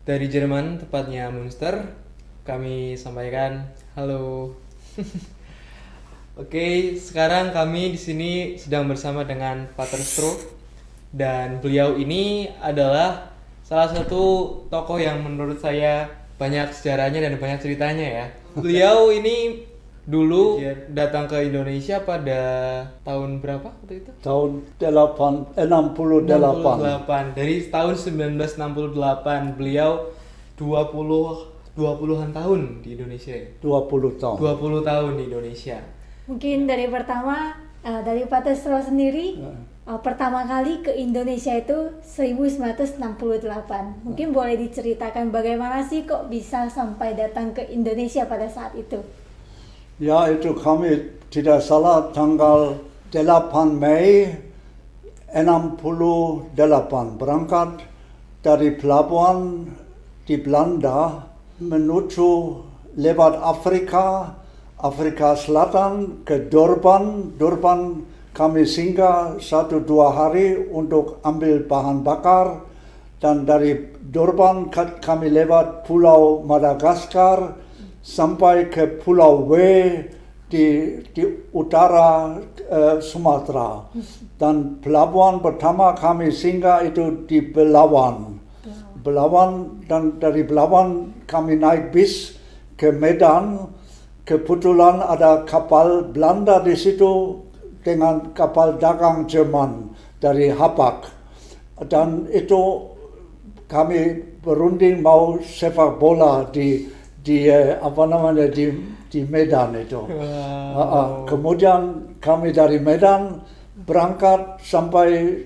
Dari Jerman, tepatnya Münster, kami sampaikan halo. Oke, sekarang kami di sini sedang bersama dengan Pater Stroh dan beliau ini adalah salah satu tokoh yang menurut saya banyak sejarahnya dan banyak ceritanya ya. Beliau ini dulu datang ke Indonesia pada tahun berapa waktu itu? Tahun 68. 68. Dari tahun 1968 beliau 20-an tahun di Indonesia. 20 tahun. 20 tahun di Indonesia. Mungkin dari pertama, dari Pater Stroh sendiri, pertama kali ke Indonesia itu 1968. Mungkin boleh diceritakan bagaimana sih kok bisa sampai datang ke Indonesia pada saat itu? Ya, itu kami tidak salah tanggal 8 Mei 68 berangkat dari pelabuhan di Belanda menuju lewat Afrika Selatan ke Durban. Durban kami singgah 1-2 hari untuk ambil bahan bakar, dan dari Durban kami lewat Pulau Madagaskar sampai ke Pulau W di utara Sumatera. Dan pelabuhan pertama kami singgah itu di Belawan, dan dari Belawan kami naik bis ke Medan. Kebetulan ada kapal Belanda di situ dengan kapal dagang Jerman dari Hapag, dan itu kami berunding mau sepak bola di Medan itu. Kemudian kami dari Medan berangkat sampai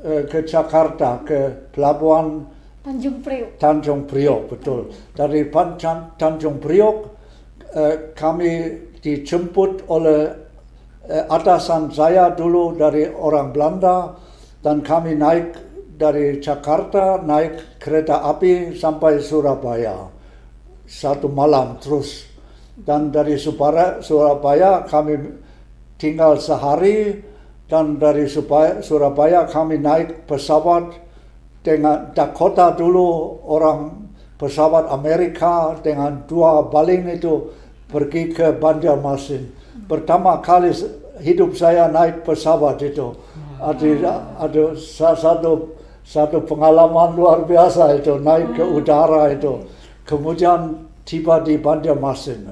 ke Jakarta, ke pelabuhan Tanjung Priok, betul. Dari Tanjung Priok kami dijemput oleh atasan saya dulu dari orang Belanda, dan kami naik dari Jakarta, naik kereta api sampai Surabaya. 1 malam terus. Dan dari Surabaya kami tinggal sehari, dan dari Surabaya kami naik pesawat dengan Dakota dulu, orang pesawat Amerika dengan 2 baling itu pergi ke Banjarmasin. Pertama kali hidup saya naik pesawat itu. Ada satu pengalaman luar biasa itu, naik ke udara itu. Kemudian tiba di Banjarmasin.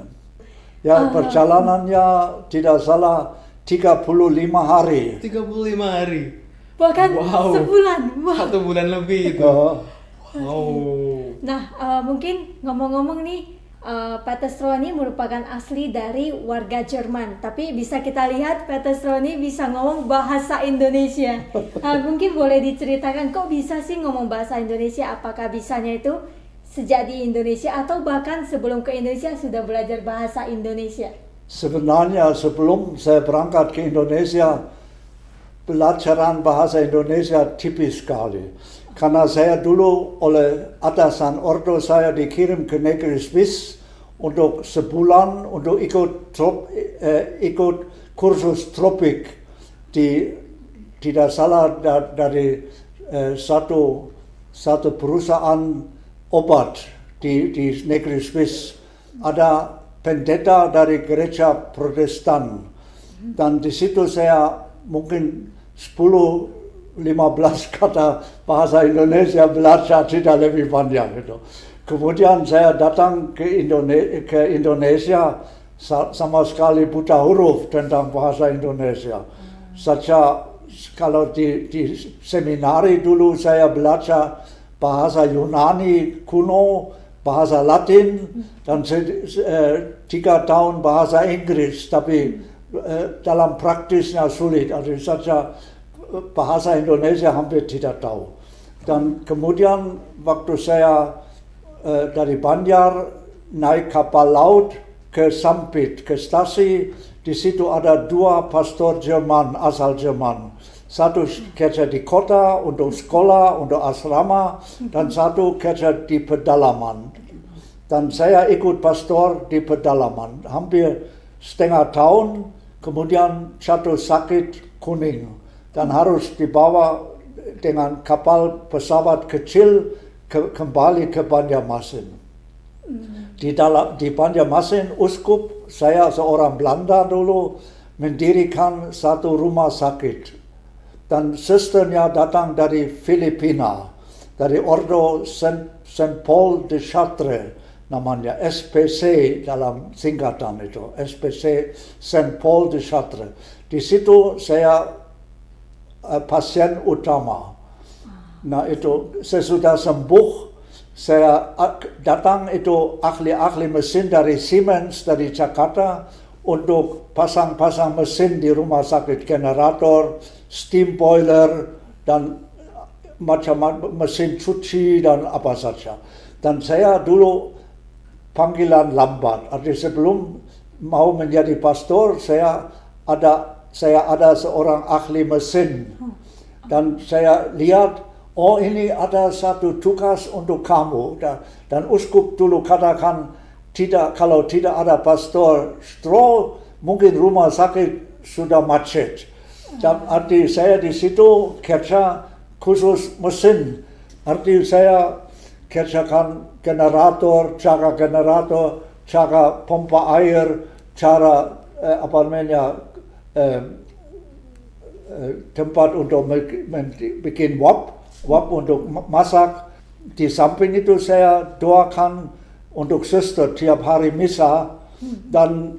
Ya, perjalanannya tidak salah 35 hari. 35 hari. Bahkan sebulan. Wow. 1 bulan lebih itu. Wow. Nah, mungkin ngomong-ngomong nih, Pater Stroh ini merupakan asli dari warga Jerman, tapi bisa kita lihat Pater Stroh ini bisa ngomong bahasa Indonesia. Mungkin boleh diceritakan kok bisa sih ngomong bahasa Indonesia? Apakah bisanya itu sejak di Indonesia atau bahkan sebelum ke Indonesia sudah belajar bahasa Indonesia? Sebenarnya sebelum saya berangkat ke Indonesia, pelajaran bahasa Indonesia tipis sekali. Karena saya dulu oleh atasan ordo saya dikirim ke negeri Swiss untuk sebulan untuk ikut kursus tropik tidak salah dari satu perusahaan obat di negeri Swiss. Ada pendeta dari gereja Protestan, dan di situ saya mungkin 10-15 kata bahasa Indonesia belajar, tidak lebih banyak itu. Kemudian saya datang ke Indonesia sama sekali buta huruf tentang bahasa Indonesia. Saja kalau di seminari dulu saya belajar bahasa Yunani kuno, bahasa Latin, dan 3 tahun bahasa Inggris, tapi dalam praktisnya sulit. Saja bahasa Indonesia hampir tidak tahu. Dan kemudian waktu saya dari Banjar naik kapal laut ke Sampit, ke stasi, di situ ada 2 pastor Jerman, asal Jerman. Satu kerja di kota untuk sekolah, untuk asrama, dan satu kerja di pedalaman. Dan saya ikut pastor di pedalaman hampir setengah tahun, kemudian jatuh sakit kuning dan harus dibawa dengan kapal pesawat kecil kembali ke Banjarmasin. Di Banjarmasin, uskup, saya seorang Belanda dulu, mendirikan satu rumah sakit. Dan susternya datang dari Filipina, dari Ordo Saint Paul de Chartres, namanya SPC dalam singkatan itu, SPC Saint Paul de Chartres. Di situ saya pasien utama. Nah itu sesudah sembuh, saya datang itu ahli-ahli mesin dari Siemens dari Jakarta untuk pasang-pasang mesin di rumah sakit, generator, steam boiler, dan macam-macam mesin cuci dan apa saja. Dan saya dulu panggilan lambat. Artinya sebelum mau menjadi pastor, saya ada seorang ahli mesin. Dan saya lihat, oh ini ada satu tugas untuk kamu. Dan uskup dulu katakan, kalau tidak ada pastor Stroh, mungkin rumah sakit sudah macet. Dan arti saya di situ kerja khusus mesin. Arti saya kerjakan generator, cara pompa air, cara tempat untuk bikin wap untuk masak. Di samping itu saya doakan untuk suster tiap hari misa, dan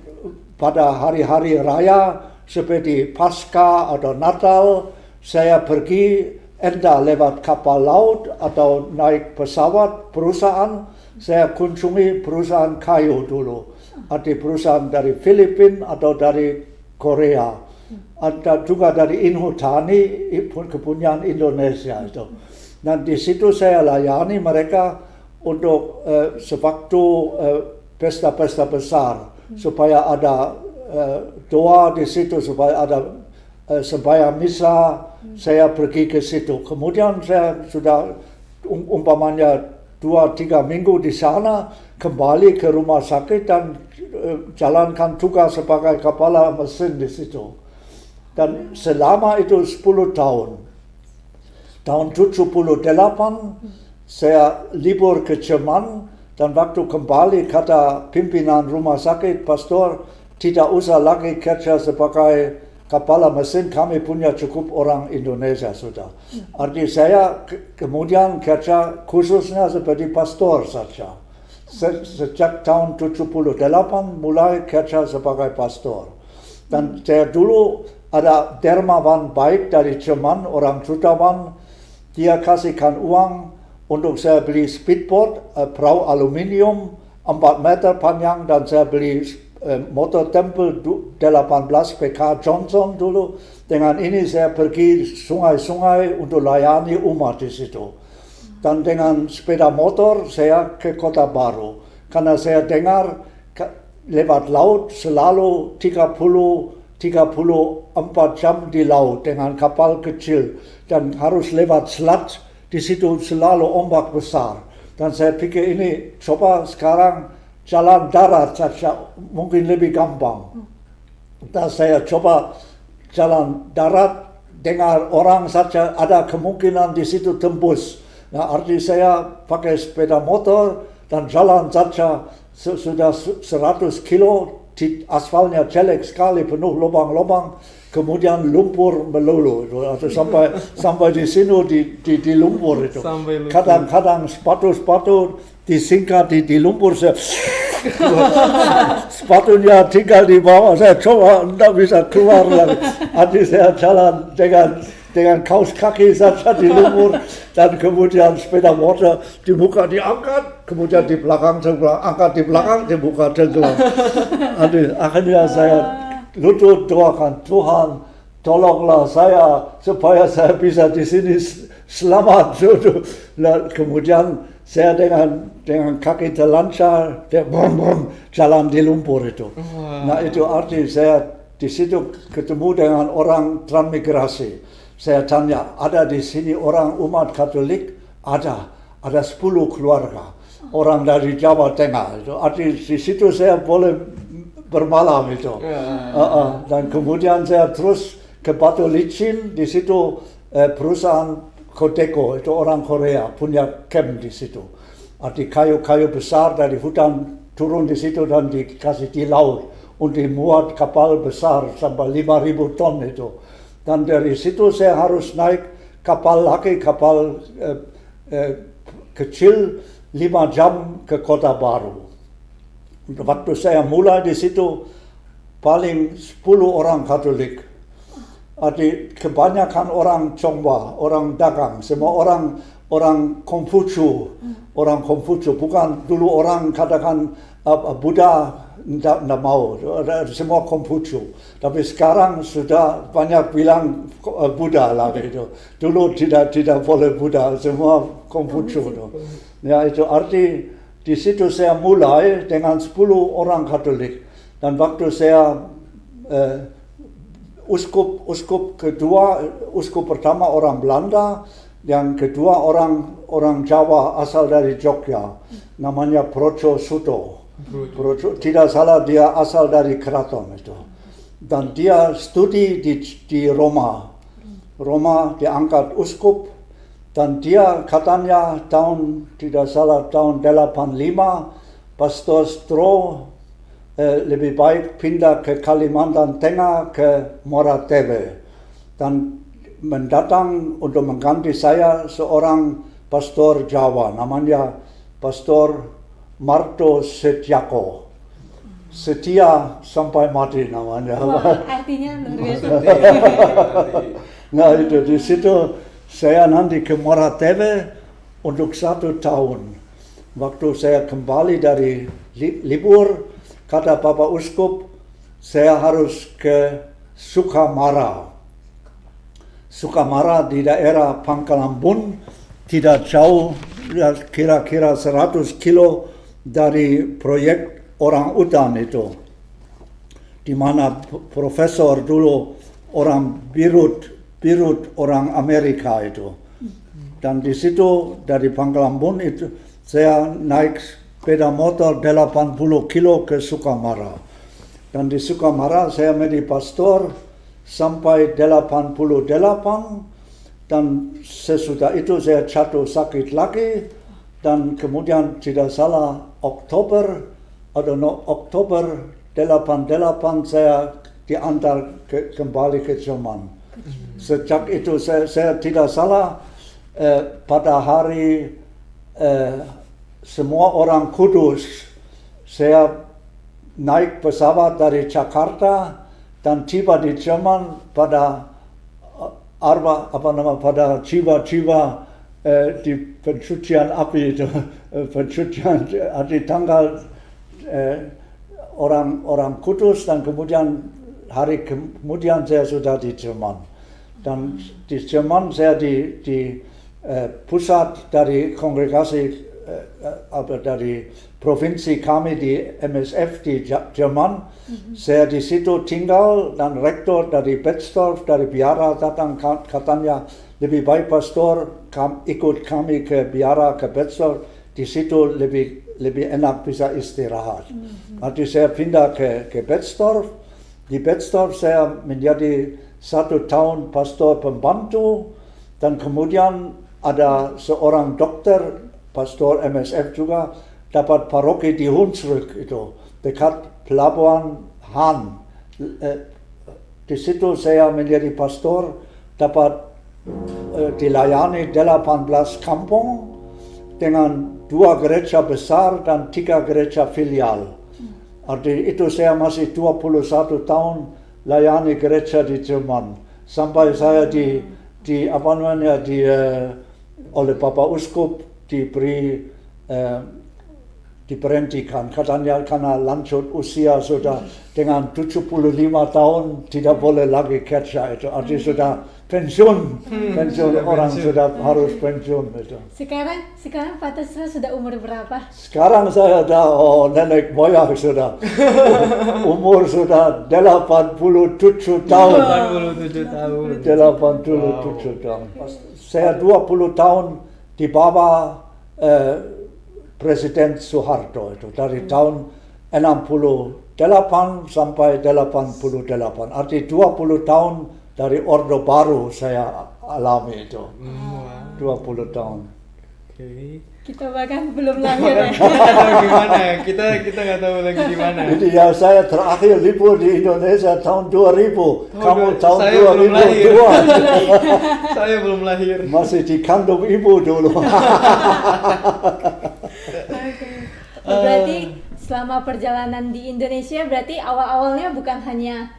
pada hari-hari raya seperti Paskah atau Natal, saya pergi entah lewat kapal laut atau naik pesawat perusahaan. Saya kunjungi perusahaan kayu dulu. Ada perusahaan dari Filipina atau dari Korea. Ada juga dari Inhutani, kepunyaan Indonesia itu. Dan di situ saya layani mereka untuk sewaktu pesta-pesta besar, supaya ada doa di situ, supaya ada sembahyang misa, saya pergi ke situ. Kemudian saya sudah umpamanya 2-3 minggu di sana, kembali ke rumah sakit dan jalankan tugas sebagai kepala mesin di situ. Dan selama itu 10 tahun. Tahun 78 saya libur ke Jerman, dan waktu kembali kata pimpinan rumah sakit, pastor, tidak usah lagi kerja sebagai kepala mesin, kami punya cukup orang Indonesia sudah. Artinya saya kemudian kerja khususnya seperti pastor saja. Sejak tahun 78 mulai kerja sebagai pastor. Dan saya dulu ada dermawan baik dari Jerman, orang jutawan, dia kasihkan uang untuk saya beli speedboat, perahu aluminium, 4 meter panjang, dan saya beli motor tempel 18 PK Johnson dulu. Dengan ini saya pergi sungai-sungai untuk layani umat di situ. Dan dengan sepeda motor saya ke Kota Baru. Karena saya dengar lewat laut selalu 34 jam di laut dengan kapal kecil. Dan harus lewat selat, di situ selalu ombak besar. Dan saya pikir ini coba sekarang jalan darat saja mungkin lebih gampang. Dan saya coba jalan darat, dengar orang saja ada kemungkinan di situ tembus. Nah, arti saya pakai sepeda motor dan jalan saja sudah 100 kilo, aspalnya jelek sekali, penuh lubang-lubang, kemudian lumpur melulu. Atau sampai di sini di lumpur itu. Kadang-kadang sepatu disingkat di lumpur, saya sepatunya tinggal di bawah, saya coba tidak bisa keluar lagi. Arti saya jalan dengan kaos kaki saja di lumpur, dan kemudian sepeda motor di muka diangkat, kemudian di belakang tenggelam, angkat di belakang, di muka tenggelam. Akhirnya saya lutut doakan, Tuhan tolonglah saya supaya saya bisa di sini selamat. Nah, kemudian saya dengan kaki terlancar, jalan di lumpur itu. Nah itu arti saya di situ ketemu dengan orang transmigrasi. Saya tanya, ada di sini orang umat Katolik? Ada 10 keluarga. Orang dari Jawa Tengah. Itu arti di situ saya boleh bermalam itu. Dan kemudian saya terus ke Batu Licin, di situ perusahaan Kodeko, itu orang Korea, punya camp di situ. Arti kayu-kayu besar dari hutan turun di situ dan dikasih di laut untuk dimuat kapal besar sampai 5.000 ton itu. Dan dari situ saya harus naik kapal lagi, kapal kecil 5 jam ke Kota Baru. Waktu saya mulai di situ paling 10 orang Katolik. Arti kebanyakan orang Chongba, orang dagang, semua orang Konghucu, bukan dulu orang katakan Buddha tidak mau, semua Konghucu. Tapi sekarang sudah banyak bilang Buddha lagi itu. Dulu tidak boleh Buddha, semua Konghucu. Ya itu arti di situ saya mulai dengan 10 orang Katolik. Dan waktu saya uskup pertama orang Belanda, yang kedua orang Jawa asal dari Jogja, namanya Projo Suto. Tidak salah, dia asal dari keraton itu. Dan dia studi di Roma. Roma diangkat uskup, dan dia katanya tahun 85, Pastor Stroh lebih baik pindah ke Kalimantan Tengah, ke Muara Tebe, dan mendatang untuk mengganti saya seorang pastor Jawa, namanya Pastor Marto Setiako. Setia sampai mati namanya. Wah, artinya luar biasa. Nah itu di situ saya nanti ke Muara Tebe untuk 1 tahun. Waktu saya kembali dari libur, kata Bapak Uskup, saya harus ke Sukamara. Sukamara di daerah Pangkalambun, tidak jauh, kira-kira 100 kilo dari proyek orang utan itu. Di mana profesor dulu orang Birut orang Amerika itu. Dan di situ dari Pangkalambun itu saya naik sepeda motor 80 kilo ke Sukamara. Dan di Sukamara saya menjadi pastor sampai 88. Dan sesudah itu saya jatuh sakit lagi. Dan kemudian tidak salah Oktober 88 saya diantar kembali ke Jerman. Sejak itu saya tidak salah pada hari semua orang Kudus, saya naik pesawat dari Jakarta dan tiba di Jerman pada pada jiwa-jiwa di pencucian api itu, pencucian di tanggal orang Kudus, dan kemudian hari kemudian saya sudah di Jerman. Dan di Jerman saya di pusat dari kongregasi dari provinsi kami di MSF di Jerman. Saya di situ tinggal, dan rektor dari Betzdorf, dari Biara datang, katanya lebih baik pastor ikut kami ke Biara, ke Betzdorf, di situ lebih enak bisa istirahat. Nanti saya pindah ke Betzdorf. Di Betzdorf saya menjadi 1 tahun pastor pembantu, dan kemudian ada seorang dokter, pastor MSF juga, dapat paroki di Hunsrück itu, dekat Pelabuhan Han. Di situ saya menjadi pastor, dapat dilayani 18 kampung dengan 2 gereja besar dan 3 gereja filial. Arti itu saya masih 21 tahun layani gereja di Jerman, sampai saya oleh Bapak Uskup diberhentikan, katanya karena lanjut usia sudah dengan 75 tahun tidak boleh lagi kerja itu, arti sudah pensiun orang sudah harus pensiun itu. Sekarang Pak Tesro sudah umur berapa? Sekarang saya sudah nenek moyang sudah. Umur sudah 87 tahun. 87 tahun. Saya 20 tahun di bawah Presiden Soeharto itu, dari tahun 68 sampai 88. Arti 20 tahun dari Orde Baru saya alami itu. 20 tahun. Oke. Kita bahkan belum lahir ya. Kita nggak tahu gimana. Kita nggak tahu lagi gimana. Jadi ya saya terakhir libur di Indonesia tahun 2000. Kamu tahun saya belum 2002. Saya belum lahir. Masih dikandung ibu dulu. Berarti selama perjalanan di Indonesia berarti awal-awalnya bukan hanya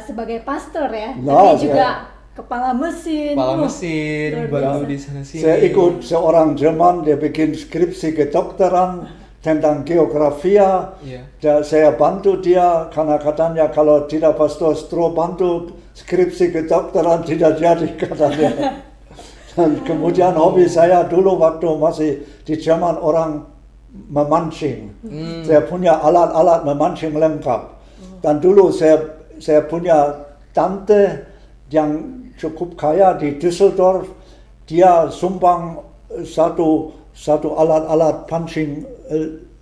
sebagai pastor ya, Nah, tapi juga kepala mesin. Kepala Wah, mesin, luar bantu biasa. di sana sini. Saya ikut seorang Jerman, dia bikin skripsi kedokteran tentang geografia. Iya. Dan saya bantu dia karena katanya kalau tidak Pastor Stroh bantu skripsi kedokteran tidak jadi katanya. Dan kemudian hobi saya dulu waktu masih di Jerman orang memancing. Saya punya alat-alat memancing lengkap. Dan dulu saya punya tante yang cukup kaya di Düsseldorf, dia sumbang satu alat-alat pancing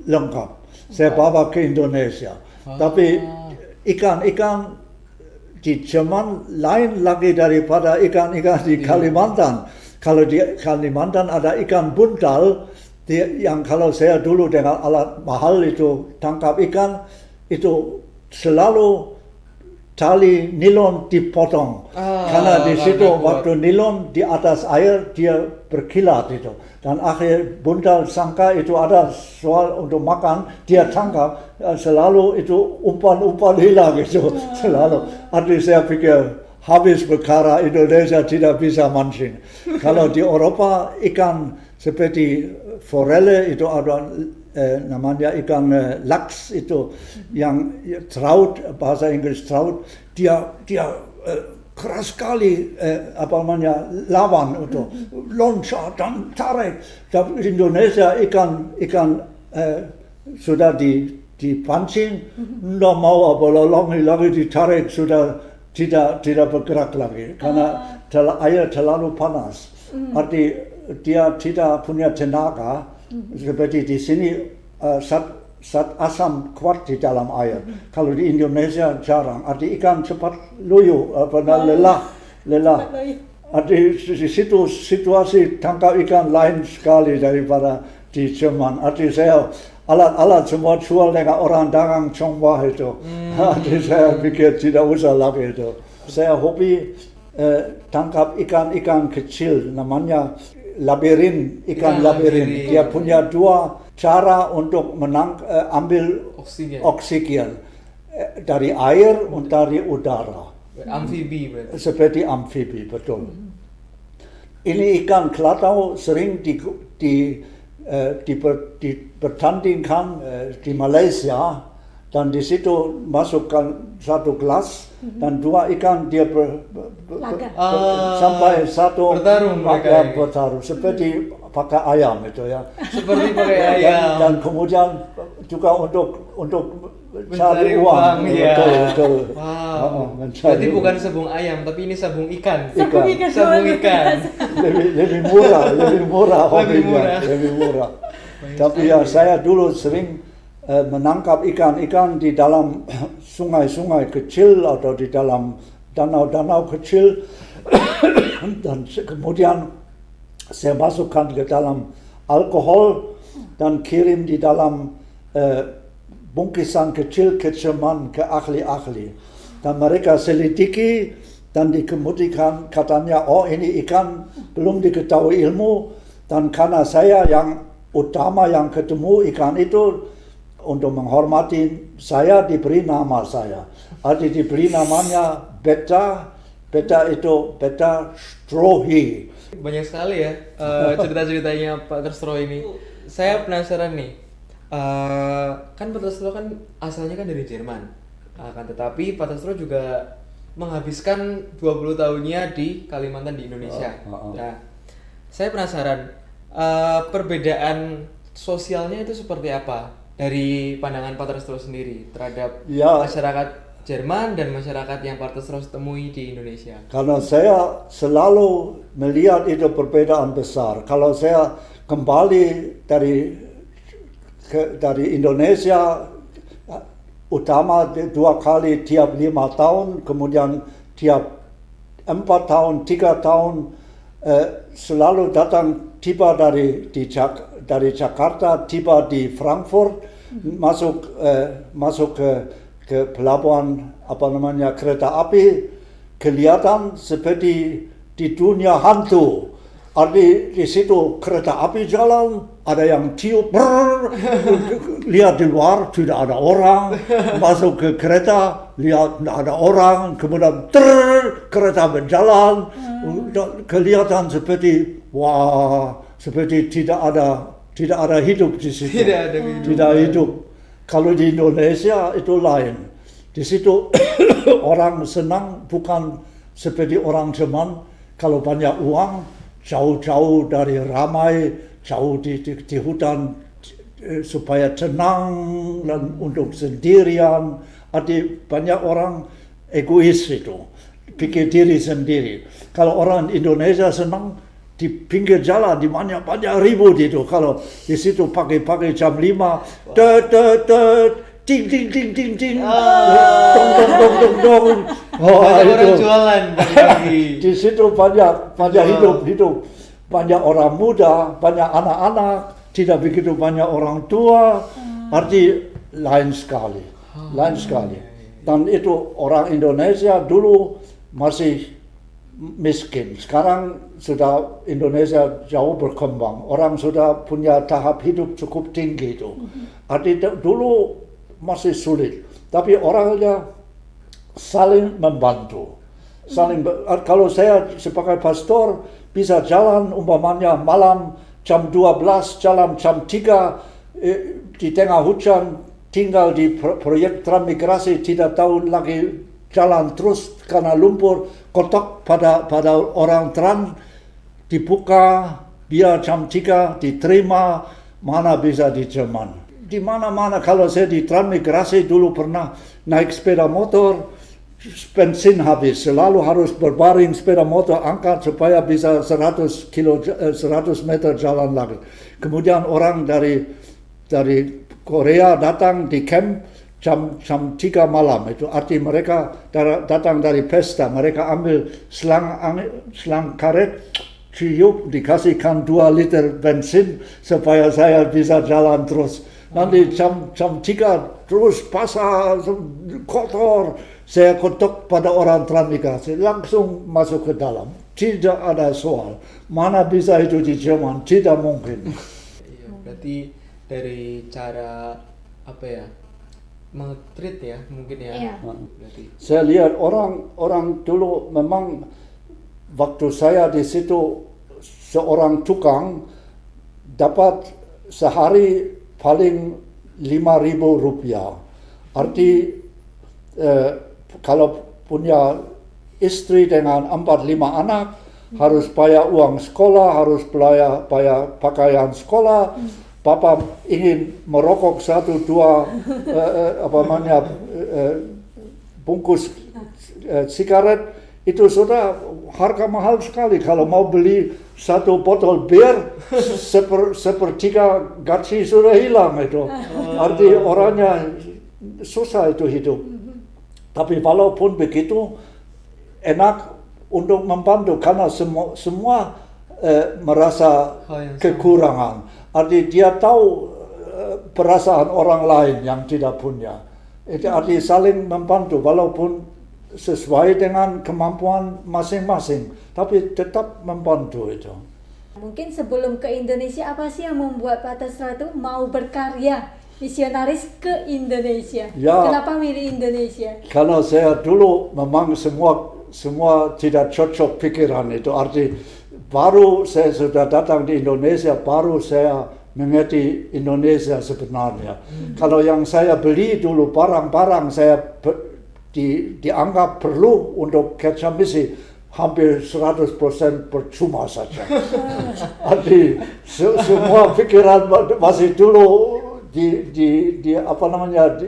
lengkap. Saya bawa ke Indonesia. Tapi ikan-ikan di Jerman lain lagi daripada ikan-ikan di Kalimantan. Kalau di Kalimantan ada ikan buntal, yang kalau saya dulu dengan alat mahal itu tangkap ikan, itu selalu tali nilon dipotong. Karena di situ waktu nilon di atas air dia berkilat itu. Dan akhir buntal sangka itu ada soal untuk makan, dia tangkap, selalu itu umpan-umpan hilang itu. Selalu. Artinya saya pikir habis perkara Indonesia tidak bisa mancing. Kalau di Eropa ikan seperti forelle itu ada namanya ikan laks itu yang trout, bahasa Inggris trout, dia keras sekali apa namanya lawan itu loncat dan tarik. Tapi di Indonesia ikan sudah dipancing, tidak mau apa lagi ditarik sudah tidak bergerak lagi karena air terlalu panas. Arti dia tidak punya tenaga. Seperti di sini zat asam kuat di dalam air. Kalau di Indonesia jarang. Arti ikan cepat loyo, lelah. Arti di situ situasi tangkap ikan lain sekali daripada di Jerman. Arti saya alat-alat semua jual dengan orang dagang Chonghua itu. Arti saya pikir tidak usah lagi itu. Saya hobi tangkap ikan-ikan kecil, namanya labirin, ikan labirin. Dia punya dua cara untuk ambil oksigen dari air dan dari udara. Amfibi berarti. Seperti amfibi, betul. Ini ikan kelatau sering dipertandingkan di Malaysia, dan di situ masukkan satu gelas dan dua ikan dia sampai satu bertarung seperti pakai ayam itu ya. Seperti pakai ayam. Dan kemudian juga untuk cari uang. Ya. Betul. Wow. Berarti bukan sabung ayam, tapi ini sabung ikan. Sabung ikan. Lebih murah hobinya, lebih murah. Tapi ya saya dulu sering menangkap ikan-ikan di dalam sungai-sungai kecil atau di dalam danau-danau kecil dan kemudian saya masukkan ke dalam alkohol dan kirim di dalam bungkisan kecil ke Jerman ke ahli-ahli, dan mereka selidiki dan dikemudikan katanya ini ikan belum diketahui ilmu, dan karena saya yang utama yang ketemu ikan itu, untuk menghormati saya diberi nama saya. Arti diberi namanya Beta itu Beta Strohi. Banyak sekali ya cerita-ceritanya Pak Stroh ini. Saya penasaran nih. Kan Pak Stroh kan asalnya kan dari Jerman. Akan tetapi Pak Stroh juga menghabiskan 20 tahunnya di Kalimantan di Indonesia. Nah, saya penasaran perbedaan sosialnya itu seperti apa dari pandangan Pak Stroh sendiri terhadap masyarakat Jerman dan masyarakat yang Pak Stroh temui di Indonesia? Karena saya selalu melihat itu perbedaan besar. Kalau saya kembali dari Indonesia, utama 2 kali tiap 5 tahun, kemudian tiap 4 tahun, 3 tahun selalu datang tiba dari Jakarta, tiba di Frankfurt, masuk ke pelabuhan kereta api, kelihatan seperti di dunia hantu. Arti di situ kereta api jalan, ada yang tiup, lihat di luar tidak ada orang, masuk ke kereta, lihat tidak ada orang, kemudian kereta berjalan, kelihatan seperti seperti tidak ada hidup di situ. Tidak hidup. Kalau di Indonesia itu lain. Di situ orang senang bukan seperti orang Jerman, kalau banyak uang, jauh-jauh dari ramai, jauh di hutan supaya tenang dan untuk sendirian. Arti banyak orang egois itu, pikir diri sendiri. Kalau orang Indonesia senang di pinggir jalan, di banyak ribut itu. Kalau di situ pagi-pagi jam 5, ting ting ting ting ting, dong. Orang jualan pagi. Di situ banyak hidup, banyak orang muda, banyak anak-anak, tidak begitu banyak orang tua. Arti lain sekali. Dan itu orang Indonesia dulu masih miskin. Sekarang sudah Indonesia jauh berkembang. Orang sudah punya tahap hidup cukup tinggi itu. Arti dulu masih sulit, tapi orangnya saling membantu. Kalau saya sebagai pastor bisa jalan umpamanya malam jam 12, jalan jam 3 di tengah hujan, tinggal di proyek transmigrasi, tidak tahu lagi jalan terus karena lumpur, kontak pada orang trans, dibuka, biar jam 3 diterima, mana bisa di Jerman. Di mana-mana kalau saya di transmigrasi dulu pernah naik sepeda motor, bensin habis, selalu harus berbaring sepeda motor angkat supaya bisa 100 meter jalan lagi. Kemudian orang dari Korea datang di camp jam 3 malam, itu arti mereka datang dari pesta, mereka ambil selang karet, cium, dikasihkan 2 liter bensin supaya saya bisa jalan terus. Nanti jam 3 terus basah, kotor. Saya kontak pada orang transmigrasi, langsung masuk ke dalam. Tidak ada soal. Mana bisa itu di Jerman? Tidak mungkin. Iya, berarti dari cara nge-treat ya mungkin ya. Iya. Berarti. Saya lihat orang dulu memang waktu saya di situ seorang tukang dapat sehari paling 5.000 rupiah. Arti kalau punya istri dengan 4-5 anak, harus bayar uang sekolah, harus bayar pakaian sekolah. Papa ingin merokok 1-2 bungkus sigaret, itu sudah harga mahal sekali. Kalau mau beli 1 botol bir, sepertiga gaji sudah hilang itu. Arti orangnya susah itu hidup. Tapi walaupun begitu, enak untuk membantu karena semua merasa kekurangan. Arti dia tahu perasaan orang lain yang tidak punya. Itu arti saling membantu walaupun sesuai dengan kemampuan masing-masing, tapi tetap membantu itu. Mungkin sebelum ke Indonesia, apa sih yang membuat Pak Terstro itu mau berkarya misionaris ke Indonesia? Ya, kenapa milih Indonesia? Karena saya dulu memang semua tidak cocok pikiran itu. Arti baru saya sudah datang di Indonesia, baru saya mengerti Indonesia sebenarnya. Kalau yang saya beli dulu barang-barang saya dianggap perlu untuk kerja misi, hampir 100% percuma saja. Arti semua pikiran masih dulu di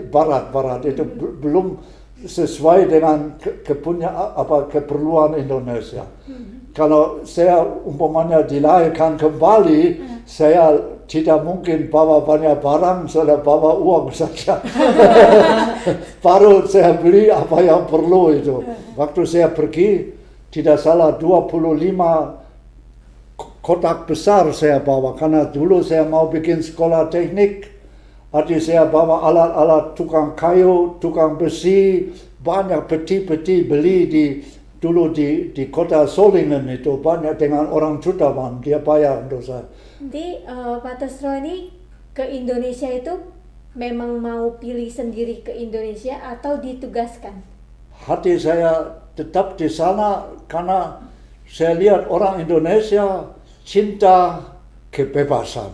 barat itu belum sesuai dengan keperluan Indonesia. Kalau saya umpamanya dilahirkan kembali, saya tidak mungkin bawa banyak barang, saya bawa uang saja. Baru saya beli apa yang perlu itu. Waktu saya pergi, tidak salah 25 kotak besar saya bawa, karena dulu saya mau bikin sekolah teknik. Arti saya bawa alat-alat tukang kayu, tukang besi, banyak peti-peti beli dulu di kota Solingen itu, banyak dengan orang jutawan, dia bayar untuk saya. Jadi Pak Tesro ini ke Indonesia itu memang mau pilih sendiri ke Indonesia atau ditugaskan? Hati saya tetap di sana karena saya lihat orang Indonesia cinta kebebasan.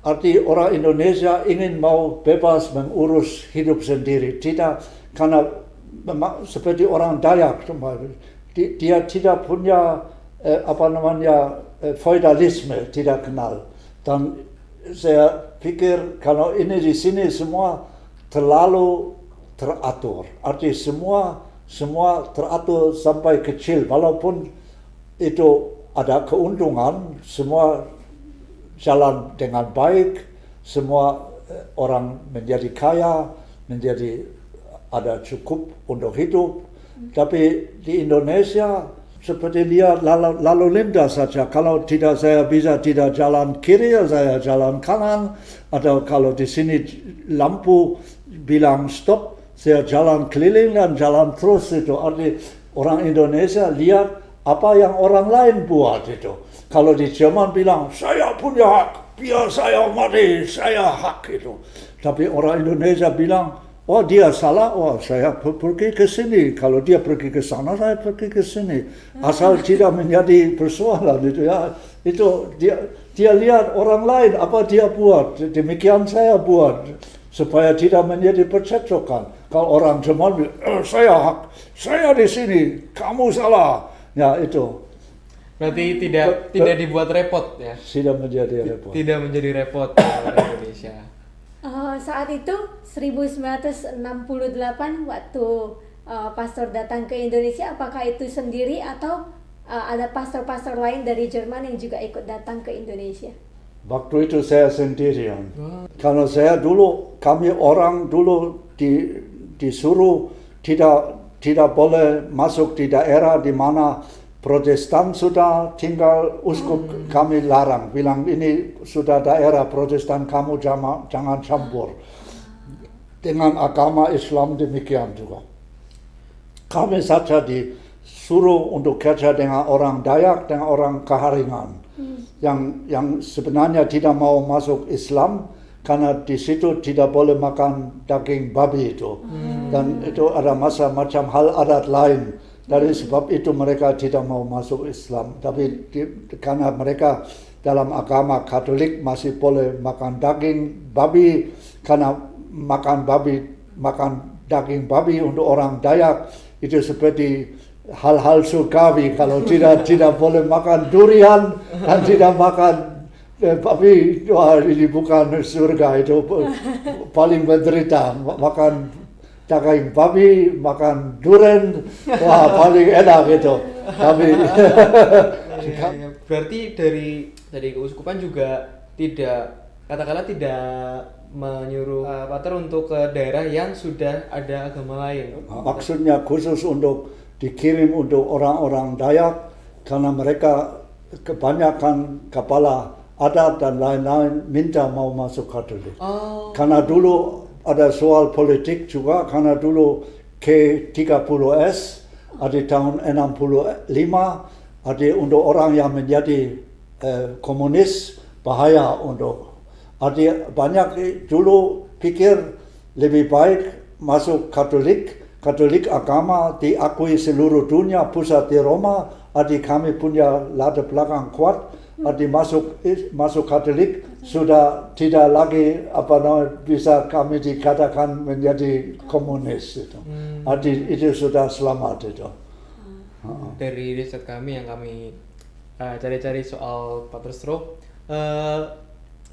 Arti orang Indonesia ingin mau bebas mengurus hidup sendiri, tidak karena seperti orang Dayak, dia tidak punya feudalisme, tidak kenal. Dan saya pikir kalau ini di sini semua terlalu teratur, arti semua teratur sampai kecil, walaupun itu ada keuntungan, semua jalan dengan baik, semua orang menjadi kaya, menjadi ada cukup untuk hidup. Tapi di Indonesia seperti dia lalu lintas saja. Kalau tidak saya bisa tidak jalan kiri, saya jalan kanan. Atau kalau di sini lampu bilang stop, saya jalan keliling dan jalan terus itu. Arti orang Indonesia lihat apa yang orang lain buat itu. Kalau di Jerman bilang, saya punya hak, biar saya mati, saya hak itu. Tapi orang Indonesia bilang, oh dia salah, oh saya pergi ke sini. Kalau dia pergi ke sana, saya pergi ke sini. Asal tidak menjadi persoalan itu ya. Itu dia lihat orang lain apa dia buat, demikian saya buat. Supaya tidak menjadi percekcokan. Kalau orang Jerman bilang, saya hak, saya di sini, kamu salah. Ya itu. Berarti tidak dibuat repot ya? Tidak menjadi repot. Tidak menjadi repot orang Indonesia. Saat itu 1968 waktu pastor datang ke Indonesia, apakah itu sendiri atau ada pastor-pastor lain dari Jerman yang juga ikut datang ke Indonesia? Waktu itu saya sendirian. Karena kami orang dulu disuruh tidak boleh masuk di daerah di mana Protestan sudah tinggal, uskup kami larang, bilang ini sudah daerah Protestan, kamu jangan campur. Dengan agama Islam demikian juga. Kami saja disuruh untuk kerja dengan orang Dayak, dengan orang Kaharingan, yang sebenarnya tidak mau masuk Islam, karena di situ tidak boleh makan daging babi itu. Dan itu ada macam hal adat lain. Dari sebab itu mereka tidak mau masuk Islam. Tapi karena mereka dalam agama Katolik masih boleh makan daging babi, karena makan daging babi untuk orang Dayak itu seperti hal-hal surgawi. Kalau tidak boleh makan durian dan tidak makan babi, wah ini bukan surga, itu paling menderita. Makan daging babi, makan durian, wah paling enak itu. Tapi berarti dari keuskupan juga tidak menyuruh pater untuk ke daerah yang sudah ada agama lain. Maksudnya khusus untuk dikirim untuk orang-orang Dayak, karena mereka kebanyakan kepala adat dan lain-lain minta mau masuk Katolik. Karena dulu ada soal politik juga, karena dulu K30S ada tahun 65, ada untuk orang yang menjadi komunis bahaya untuk. Ada banyak dulu pikir lebih baik masuk Katolik agama diakui seluruh dunia, pusat di Roma. Ada kami punya latar belakang kuat. Ada masuk Katolik sudah tidak lagi bisa kami dikatakan menjadi komunis itu. Itu sudah selamat itu. Dari riset kami yang kami cari-cari soal Pater Stroh,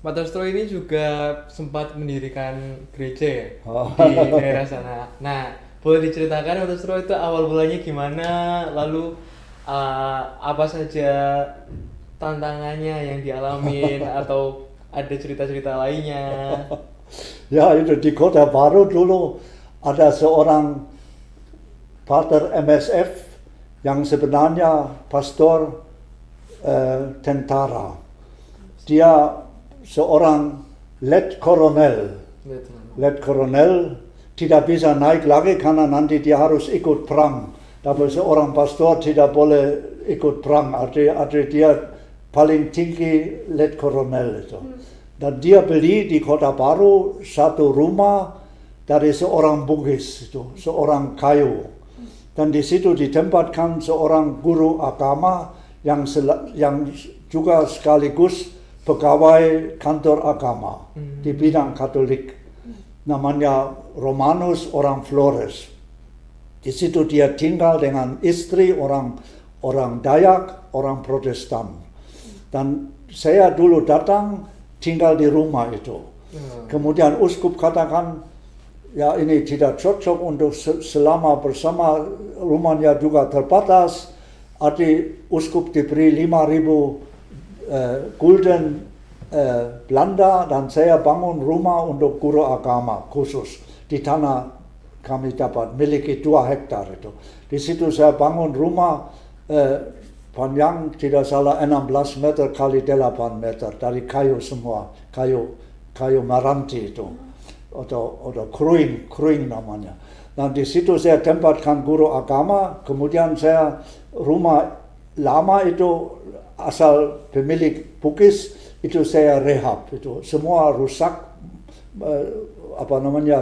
Pater Stroh ini juga sempat mendirikan gereja ya, di daerah sana. Nah, boleh diceritakan Pater Stroh itu awal mulanya gimana, lalu apa saja tantangannya yang dialamin atau ada cerita-cerita lainnya? Ya, itu di Kota Baru dulu ada seorang pater MSF yang sebenarnya pastor tentara. Dia seorang Let-Kolonel. Let-Kolonel tidak bisa naik lagi karena nanti dia harus ikut perang. Tapi seorang pastor tidak boleh ikut perang, artinya dia paling tinggi Let-Kolonel itu. Dan dia beli di Kota Baru satu rumah dari seorang Bugis itu, seorang kayu. Dan di situ ditempatkan seorang guru agama yang juga sekaligus pegawai kantor agama di bidang Katolik. Namanya Romanus orang Flores. Di situ dia tinggal dengan istri orang Dayak, orang Protestan. Dan saya dulu datang tinggal di rumah itu. Kemudian uskup katakan, ya ini tidak cocok untuk selama bersama, rumahnya juga terbatas. Arti uskup diberi 5.000 gulden Belanda dan saya bangun rumah untuk guru agama khusus di tanah kami dapat miliki 2 hektar itu. Di situ saya bangun rumah panjang tidak salah 16 meter kali 8 meter dari kayu semua, kayu meranti itu atau kruing namanya. Dan di situ saya tempatkan guru agama, kemudian saya rumah lama itu asal pemilik Bugis itu saya rehab itu semua rusak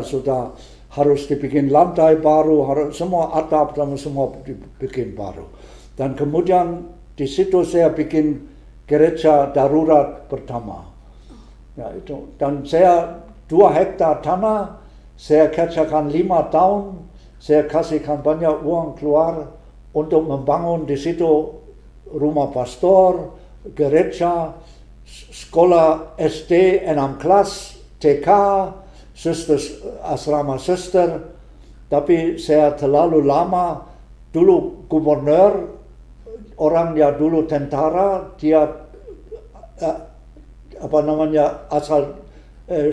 sudah harus dibikin lantai baru, harus semua atap dan semua dibikin baru. Dan kemudian di situ saya bikin gereja darurat pertama. Ya itu, dan saya 2 hektar tanah saya kerjakan 5 tahun, saya kasihkan banyak uang keluar untuk membangun di situ rumah pastor, gereja, sekolah SD 6 kelas, TK, asrama suster. Tapi saya terlalu lama, dulu gubernur, orangnya dulu tentara, dia asal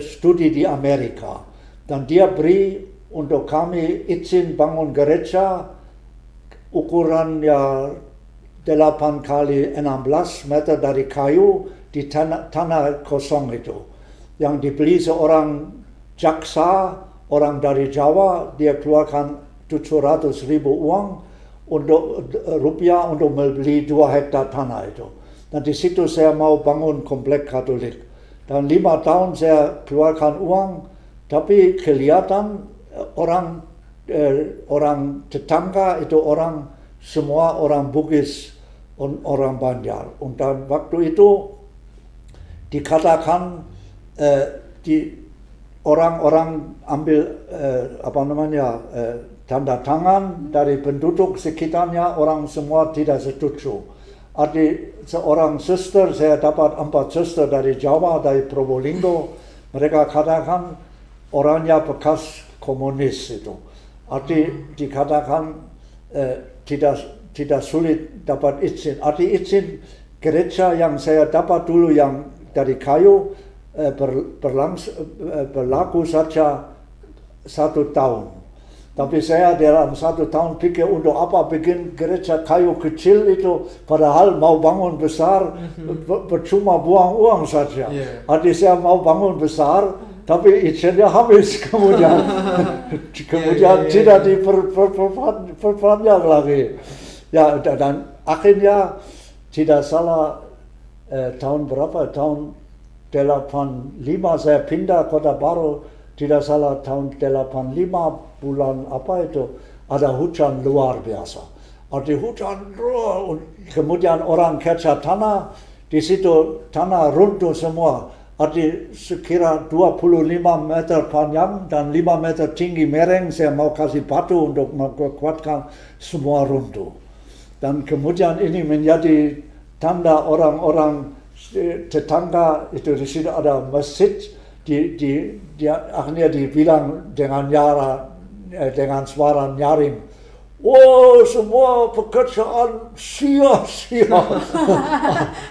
studi di Amerika. Dan dia beri untuk kami izin bangun gereja ukurannya 8 kali 16 meter dari kayu di tanah kosong itu. Yang dibeli seorang jaksa, orang dari Jawa, dia keluarkan 700.000 uang rupiah untuk membeli 2 hektar tanah itu. Dan di situ saya mau bangun komplek Katolik. Dan 5 tahun saya keluarkan uang, tapi kelihatan orang tetangga itu semua orang Bugis, orang Banjar. Dan waktu itu dikatakan orang-orang ambil tanda tangan dari penduduk sekitarnya, orang semua tidak setuju. Arti seorang suster, saya dapat 4 suster dari Jawa, dari Probolinggo, mereka katakan orangnya bekas komunis itu. Arti dikatakan tidak sulit dapat izin. Arti izin gereja yang saya dapat dulu yang dari kayu berlaku saja 1 tahun. Tapi saya dalam 1 tahun pikir untuk apa bikin gereja kayu kecil itu, padahal mau bangun besar, percuma buang uang saja. Arti saya mau bangun besar, tapi izinnya habis kemudian tidak diperpanjang lagi. Ya, dan akhirnya tidak salah tahun berapa, tahun 85 saya pindah Kota Baru, tidak salah tahun 85 bulan ada hujan luar biasa. Arti hujan kemudian orang kerja tanah, di situ tanah runtuh semua. Arti sekira 25 meter panjang dan 5 meter tinggi mereng, saya mau kasih batu untuk menguatkan semua runtuh. Dan kemudian ini menjadi tanda orang-orang tetangga itu, di situ ada masjid, akhirnya dibilang dengan suara nyaring, oh semua pekerjaan sia-sia.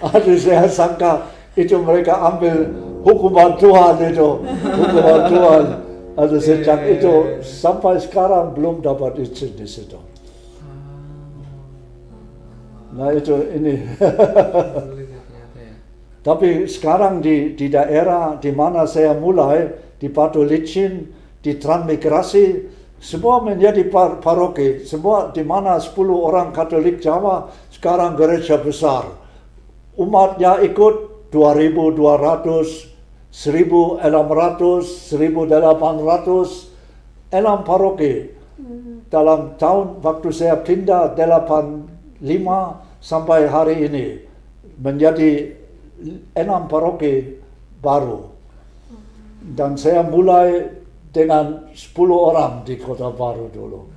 Aduh, saya sangka itu mereka ambil hukuman Tuhan itu, hukuman Tuhan. Aduh, sejak itu sampai sekarang belum dapat izin di situ. Nah itu ini. Sulit ya ternyata ya. Tapi sekarang di daerah di mana saya mulai, di Batu Licin, di Transmigrasi, semua menjadi paroki. Semua di mana 10 orang Katolik Jawa, sekarang gereja besar. Umatnya ikut 2.200, 1.600, 1.800, 6 paroki. Dalam tahun waktu saya pindah 85 sampai hari ini menjadi 6 paroki baru. Dan saya mulai dengan 10 orang di Kota Baru dulu.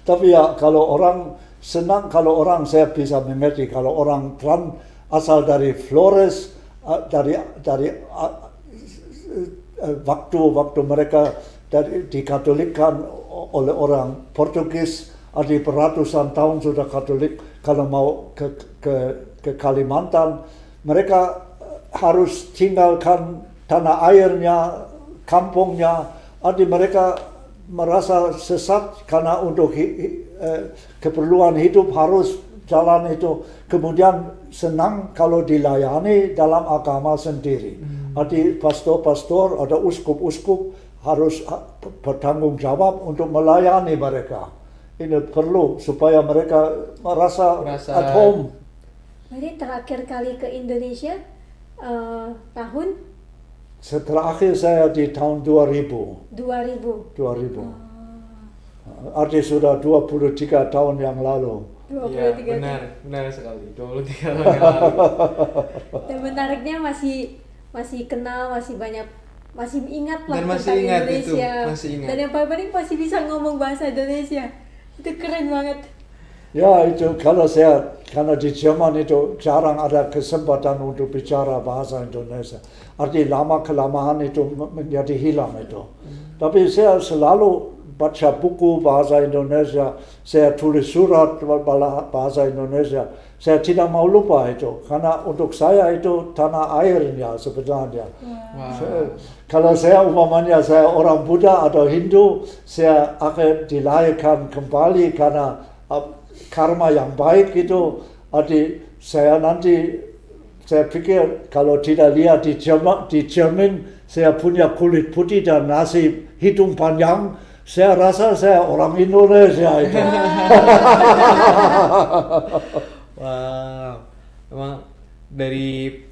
Tapi ya kalau orang senang, kalau orang saya bisa mengerti, kalau orang asal dari Flores, dari waktu mereka dikatolikkan oleh orang Portugis, ada beratusan tahun sudah Katolik. Kalau mau ke Kalimantan, mereka harus tinggalkan tanah airnya, kampungnya. Ada mereka merasa sesat karena untuk keperluan hidup harus jalan itu. Kemudian senang kalau dilayani dalam agama sendiri. Ada pastor-pastor, ada uskup-uskup harus bertanggung jawab untuk melayani mereka. Ini perlu supaya mereka merasa at home. Jadi terakhir kali ke Indonesia tahun Terakhir saya di tahun 2000. 2000. Arti sudah 23 tahun yang lalu. 23 Iya, tahun. benar sekali. 23 tahun yang lalu. Dan menariknya masih kenal, masih ingat lah Dan masih tentang ingat itu, Indonesia. masih ingat. Dan yang paling penting masih bisa ngomong bahasa Indonesia. Itu keren banget. Ya itu karena di Jerman itu jarang ada kesempatan untuk bicara bahasa Indonesia. Arti lama-kelamaan itu menjadi hilang itu. Tapi saya selalu baca buku bahasa Indonesia, saya tulis surat bahasa Indonesia. Saya tidak mau lupa itu, karena untuk saya itu tanah airnya sebenarnya. Wow. Kalau saya umpamanya saya orang Buddha atau Hindu, saya akan dilahirkan kembali karena karma yang baik itu. Arti saya pikir kalau tidak lihat di Jerman, saya punya kulit putih dan nasi hidung panjang, saya rasa saya orang Indonesia itu. Wow, memang dari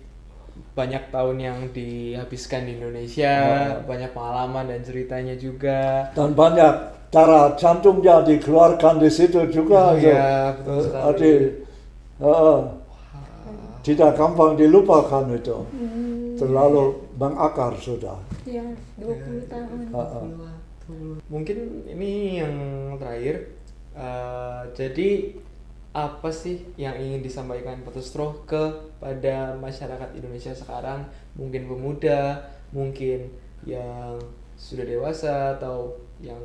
banyak tahun yang dihabiskan di Indonesia, banyak pengalaman dan ceritanya juga. Dan banyak darah jantungnya dikeluarkan di situ juga. Iya, betul sekali. Tidak gampang dilupakan itu. Terlalu mengakar sudah. Ya, 20 tahun. Mungkin ini yang terakhir. Jadi apa sih yang ingin disampaikan Patustro kepada masyarakat Indonesia sekarang? Mungkin pemuda, mungkin yang sudah dewasa atau yang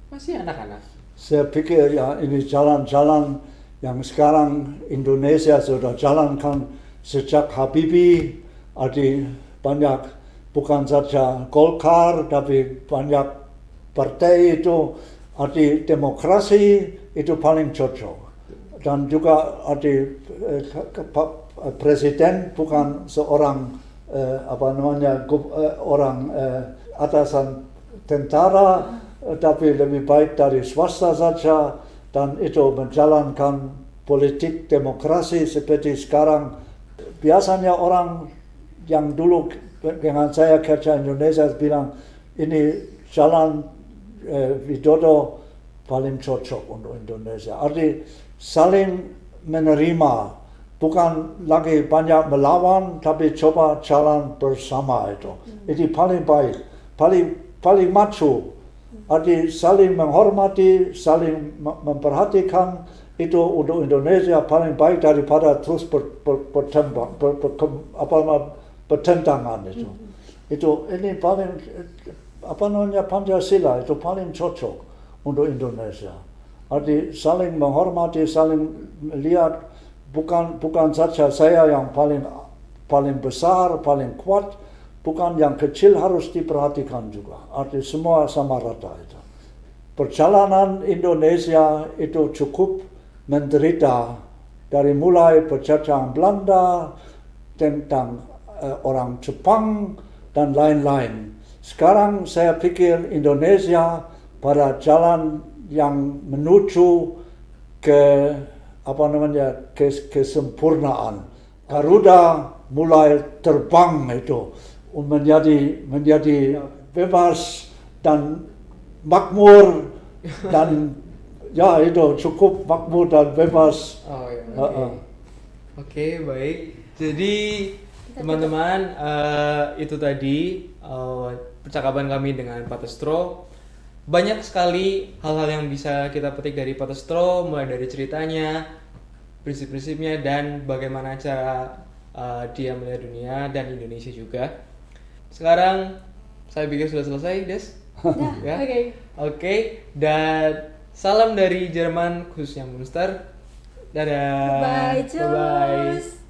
masih anak-anak. Saya pikir ya ini jalan-jalan yang sekarang Indonesia sudah jalankan sejak Habibie, ada banyak bukan saja Golkar tapi banyak partai itu, ada demokrasi itu paling cocok. Dan juga ada presiden bukan seorang orang atasan tentara, tapi lebih baik dari swasta saja, dan itu menjalankan politik demokrasi seperti sekarang. Biasanya orang yang dulu dengan saya kerja Indonesia bilang ini jalan Widodo paling cocok untuk Indonesia. Arti saling menerima, bukan lagi banyak melawan, tapi coba jalan bersama itu. Itu paling baik, paling maju. Arti saling menghormati, saling memperhatikan, itu untuk Indonesia paling baik daripada terus bertentangan itu. Ini paling Pancasila itu paling cocok untuk Indonesia. Arti saling menghormati, saling melihat, bukan saja saya yang paling besar, paling kuat, bukan yang kecil harus diperhatikan juga. Arti semua sama rata itu. Perjalanan Indonesia itu cukup menderita dari mulai penjajahan Belanda tentang orang Jepang dan lain-lain. Sekarang saya pikir Indonesia pada jalan yang menuju ke kesempurnaan. Garuda mulai terbang itu menjadi bebas dan makmur dan ya itu cukup makmur dan bebas. Oh ya. Oke, baik. Jadi teman-teman, itu tadi percakapan kami dengan Pak Testro. Banyak sekali hal-hal yang bisa kita petik dari Pak Testro, mulai dari ceritanya, prinsip-prinsipnya, dan bagaimana cara dia melihat dunia dan Indonesia juga. Sekarang saya pikir sudah selesai, Des. Ya. Oke. Dan salam dari Jerman, khususnya Munster. Dadah. Bye, Bye-bye. Cus.